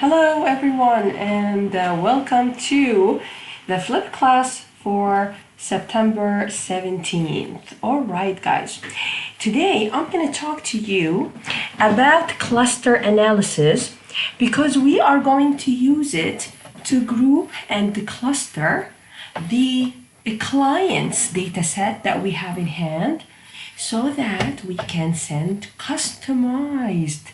Hello everyone and welcome to the flip class for September 17th. Alright guys, today I'm going to talk to you about cluster analysis because we are going to use it to group and cluster the client's data set that we have in hand so that we can send customized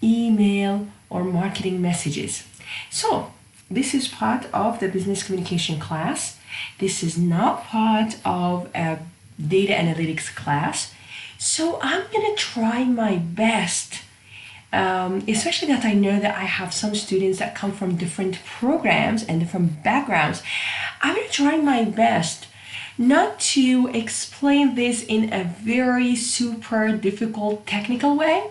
email or marketing messages. So this is part of the business communication class. This is not part of a data analytics class. So I'm gonna try my best, especially that I know that I have some students that come from different programs and different backgrounds. I'm gonna try my best not to explain this in a very super difficult technical way,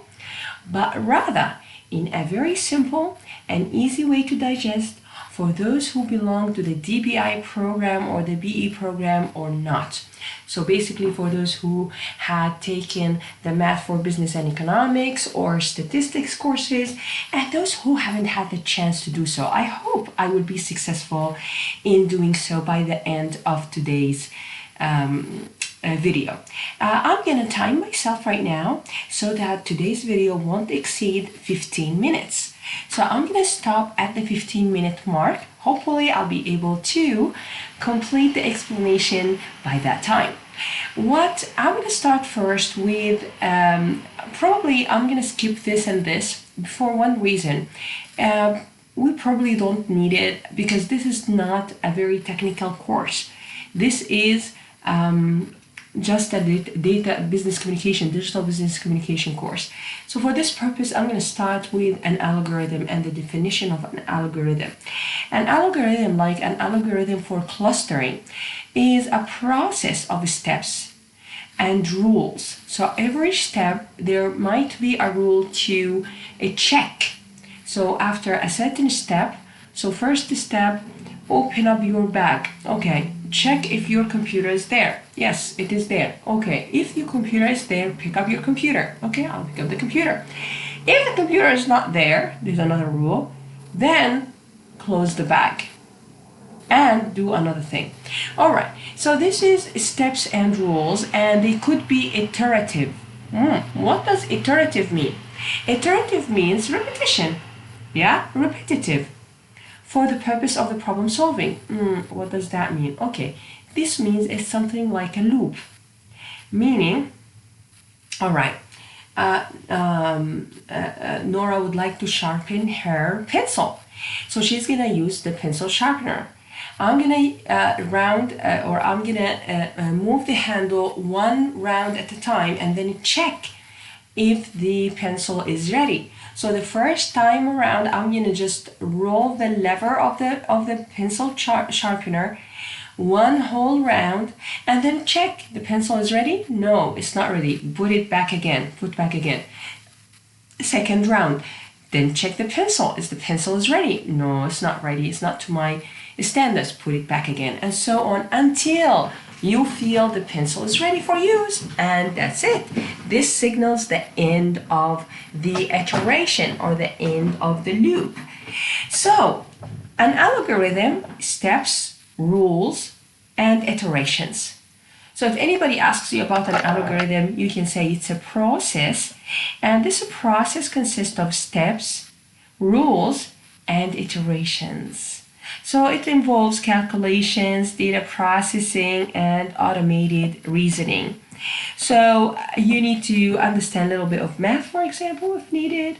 but rather in a very simple and easy way to digest for those who belong to the DBI program or the BE program or not. So basically for those who had taken the Math for Business and Economics or statistics courses and those who haven't had the chance to do so. I hope I will be successful in doing so by the end of today's video. I'm gonna time myself right now so that today's video won't exceed 15 minutes. So I'm gonna stop at the 15-minute mark. Hopefully I'll be able to complete the explanation by that time. What I'm gonna start first with, probably I'm gonna skip this and this for one reason. We probably don't need it because this is not a very technical course. This is just a data business communication, digital business communication course. So for this purpose, I'm going to start with an algorithm and the definition of an algorithm. An algorithm, like an algorithm for clustering, is a process of steps and rules. So every step, there might be a rule to a check. So after a certain step, so first step, open up your bag. Okay, check if your computer is there. Yes, it is there. Okay, if your computer is there, pick up your computer. Okay, I'll pick up the computer. If the computer is not there, there's another rule, then close the bag and do another thing. All right, so this is steps and rules, and they could be iterative. What does iterative mean? Iterative means repetition. Yeah, repetitive. For the purpose of the problem solving. What does that mean? Okay, this means it's something like a loop. Meaning, all right, Nora would like to sharpen her pencil. So she's gonna use the pencil sharpener. I'm gonna move the handle one round at a time and then check if the pencil is ready. So the first time around, I'm gonna just roll the lever of the pencil sharpener one whole round and then check the pencil is ready. No, it's not ready. Put it back again. Put back again. Second round, then check the pencil. Is the pencil is ready? No, it's not ready. It's not to my standards. Put it back again, and so on until you feel the pencil is ready for use, and that's it. This signals the end of the iteration or the end of the loop. So an algorithm, steps, rules, and iterations. So if anybody asks you about an algorithm, you can say it's a process, and this process consists of steps, rules, and iterations. So it involves calculations, data processing, and automated reasoning. So you need to understand a little bit of math, for example, if needed,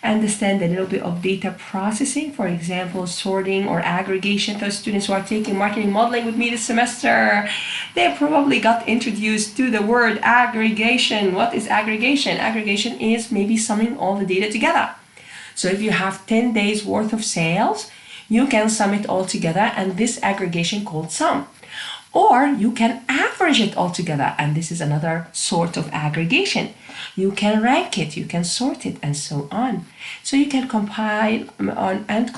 understand a little bit of data processing, for example, sorting or aggregation. Those students who are taking marketing modeling with me this semester, they probably got introduced to the word aggregation. What is aggregation? Aggregation is maybe summing all the data together. So if you have 10 days worth of sales, you can sum it all together, and this aggregation called sum. Or you can average it all together, and this is another sort of aggregation. You can rank it, you can sort it, and so on. So you can combine and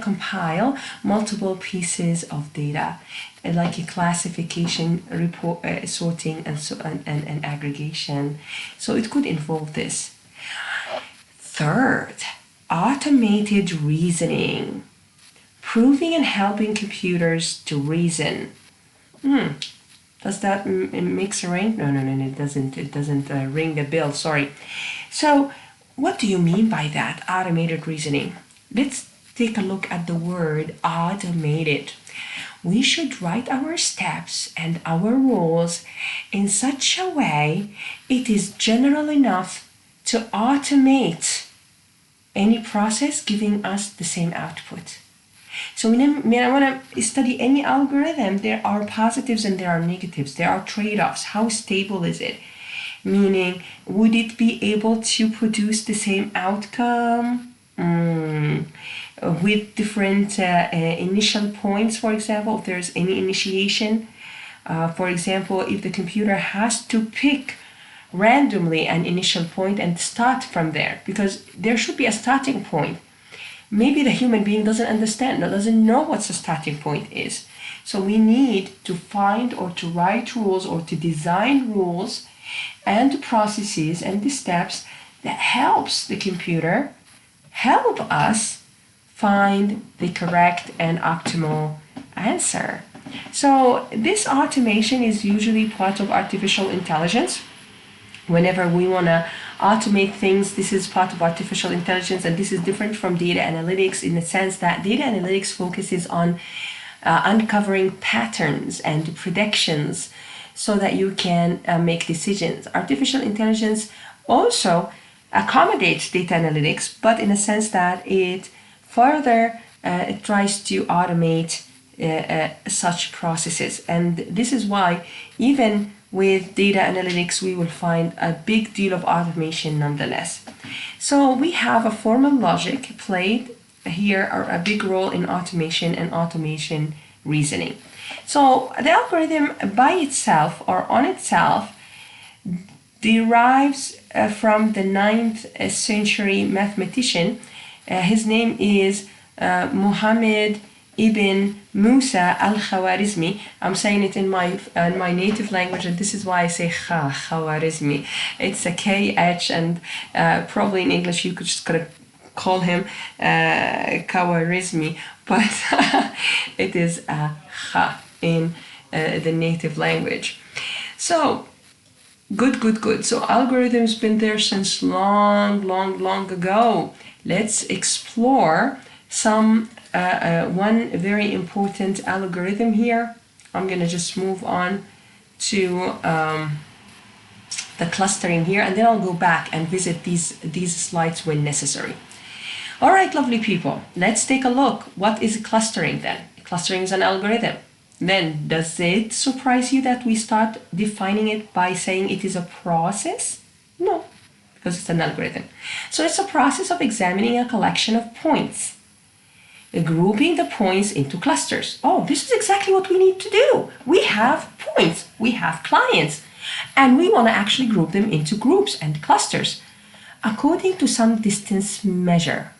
compile multiple pieces of data, like a classification, report, sorting, and so and aggregation. So it could involve this. Third, automated reasoning. Proving and helping computers to reason. Does that mix a ring? No, it doesn't. It doesn't ring a bell, sorry. So, what do you mean by that, automated reasoning? Let's take a look at the word automated. We should write our steps and our rules in such a way it is general enough to automate any process giving us the same output. So when I want to study any algorithm, there are positives and there are negatives. There are trade-offs. How stable is it? Meaning, would it be able to produce the same outcome with different initial points, for example, if there's any initiation? For example, if the computer has to pick randomly an initial point and start from there, because there should be a starting point. Maybe the human being doesn't understand or doesn't know what the starting point is. So we need to find or to write rules or to design rules and processes and the steps that helps the computer help us find the correct and optimal answer. So this automation is usually part of artificial intelligence. Whenever we want to automate things, this is part of artificial intelligence, and this is different from data analytics in the sense that data analytics focuses on uncovering patterns and predictions so that you can make decisions. Artificial intelligence also accommodates data analytics, but in a sense that it further it tries to automate such processes. And this is why even with data analytics, we will find a big deal of automation nonetheless. So we have a formal logic played here a big role in automation and automation reasoning. So the algorithm by itself or on itself derives from the 9th century mathematician. His name is Muhammad Ibn Musa al-Khwarizmi. I'm saying it in my native language, and this is why I say Khwarizmi. It's a KH, and probably in English you could just kind of call him Khwarizmi, but it is Kha in the native language. So good. So algorithms been there since long ago. Let's explore some one very important algorithm here. I'm gonna just move on to the clustering here, and then I'll go back and visit these slides when necessary. All right, lovely people, let's take a look. What is clustering then? Clustering is an algorithm. Then does it surprise you that we start defining it by saying it is a process? No, because it's an algorithm. So it's a process of examining a collection of points, grouping the points into clusters. Oh, this is exactly what we need to do. We have points, we have clients, and we want to actually group them into groups and clusters according to some distance measure.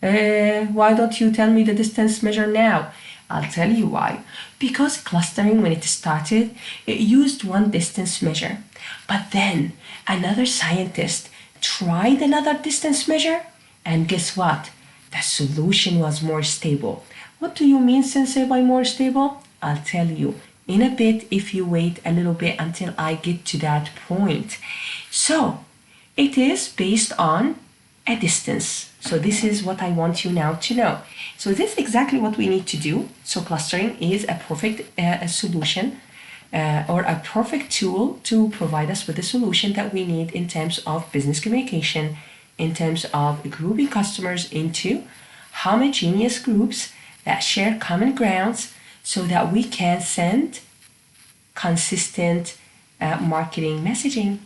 Why don't you tell me the distance measure now? I'll tell you why. Because clustering, when it started, it used one distance measure. But then another scientist tried another distance measure, and guess what? The solution was more stable. What do you mean, Sensei, by more stable? I'll tell you in a bit if you wait a little bit until I get to that point. So it is based on a distance. So this is what I want you now to know. So this is exactly what we need to do. So clustering is a perfect solution or a perfect tool to provide us with the solution that we need in terms of business communication, in terms of grouping customers into homogeneous groups that share common grounds so that we can send consistent marketing messaging.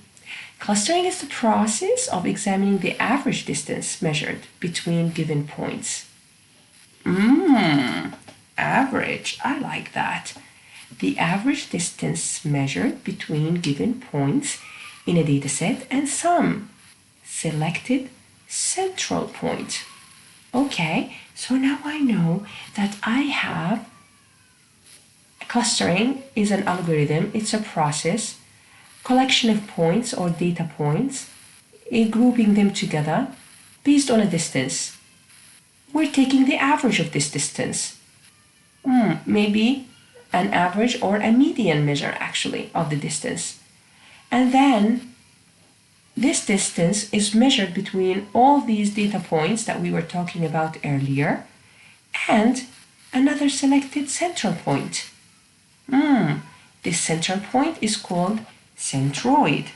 Clustering is the process of examining the average distance measured between given points. Average, I like that. The average distance measured between given points in a data set and some selected central point. Okay, so now I know that I have clustering is an algorithm, it's a process, collection of points or data points, grouping them together based on a distance. We're taking the average of this distance. Maybe an average or a median measure actually of the distance. And then this distance is measured between all these data points that we were talking about earlier and another selected central point. This central point is called centroid.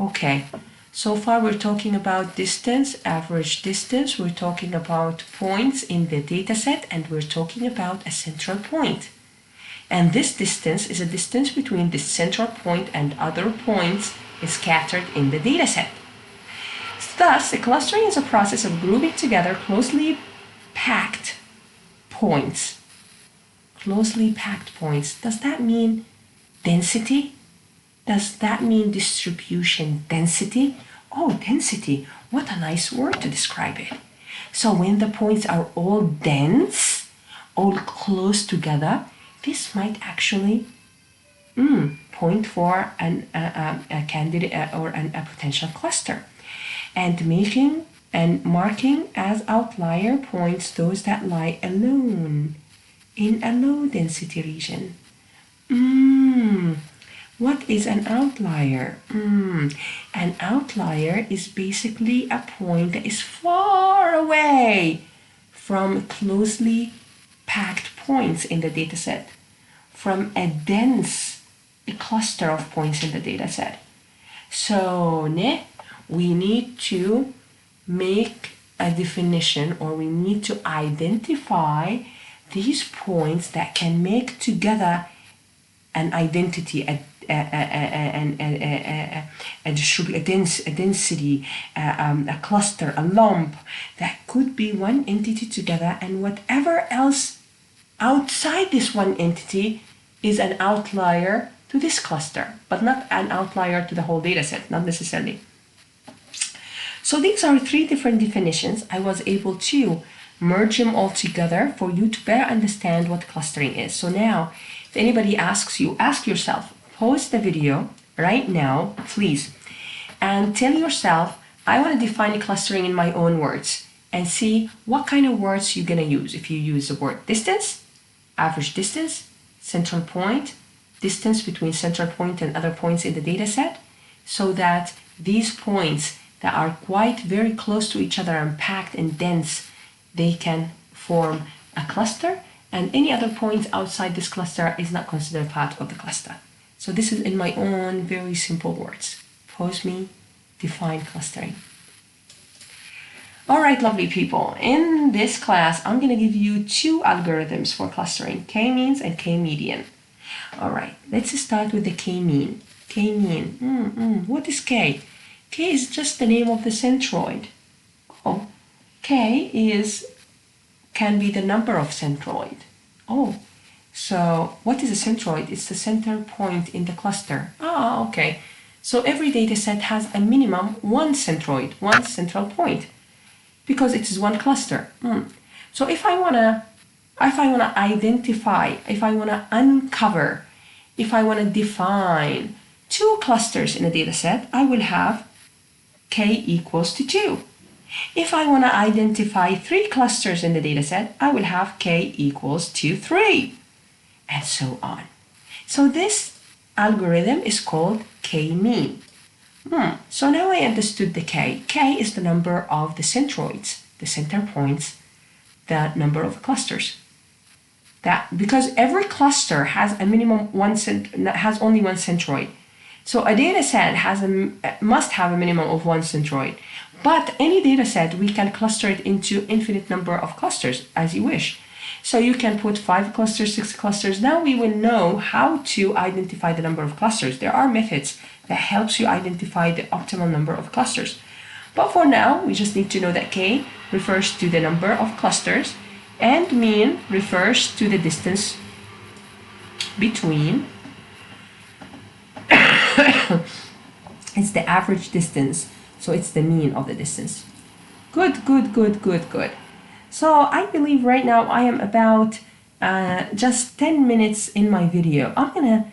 Okay, so far we're talking about distance, average distance, we're talking about points in the data set, and we're talking about a central point. And this distance is a distance between the central point and other points scattered in the data set. Thus, a clustering is a process of grouping together closely packed points. Closely packed points. Does that mean density? Does that mean distribution density? Oh, density. What a nice word to describe it. So when the points are all dense, all close together, this might actually point for a candidate or a potential cluster. And making and marking as outlier points those that lie alone in a low density region. What is an outlier? An outlier is basically a point that is far away from closely packed points in the data set, from a dense cluster of points in the data set. So we need to make a definition, or we need to identify these points that can make together an identity, a density, a cluster, a lump that could be one entity together, and whatever else outside this one entity is an outlier to this cluster, but not an outlier to the whole data set, not necessarily. So these are three different definitions. I was able to merge them all together for you to better understand what clustering is. So now, if anybody asks you, ask yourself, pause the video right now, please, and tell yourself, I want to define clustering in my own words, and see what kind of words you're going to use. If you use the word distance, average distance, central point, distance between central point and other points in the data set, so that these points that are quite very close to each other and packed and dense, they can form a cluster, and any other point outside this cluster is not considered part of the cluster. So this is in my own very simple words. Pause me, define clustering. All right, lovely people. In this class, I'm going to give you two algorithms for clustering, K-means and K-median. All right, let's start with the K-mean. K-mean, what is K? K is just the name of the centroid. Oh, K can be the number of centroid. Oh, so what is a centroid? It's the center point in the cluster. Okay. So every data set has a minimum one centroid, one central point, because it is one cluster. So if I wanna identify, if I wanna uncover, if I wanna define two clusters in a data set, I will have K equals to 2. If I want to identify 3 clusters in the data set, I will have K equals to 3, and so on. So this algorithm is called K-mean. So now I understood the K. K is the number of the centroids, the center points, the number of clusters. Because every cluster has a minimum has only one centroid. So a data set must have a minimum of one centroid. But any data set, we can cluster it into infinite number of clusters as you wish. So you can put 5 clusters, 6 clusters. Now we will know how to identify the number of clusters. There are methods that helps you identify the optimal number of clusters. But for now, we just need to know that K refers to the number of clusters, and mean refers to the distance between. It's the average distance, so it's the mean of the distance. Good. So I believe right now I am about just 10 minutes in my video. I'm gonna,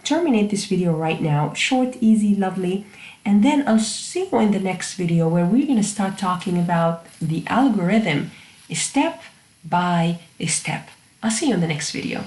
terminate this video right now. Short, easy, lovely. And then I'll see you in the next video where we're going to start talking about the algorithm step by step. I'll see you in the next video.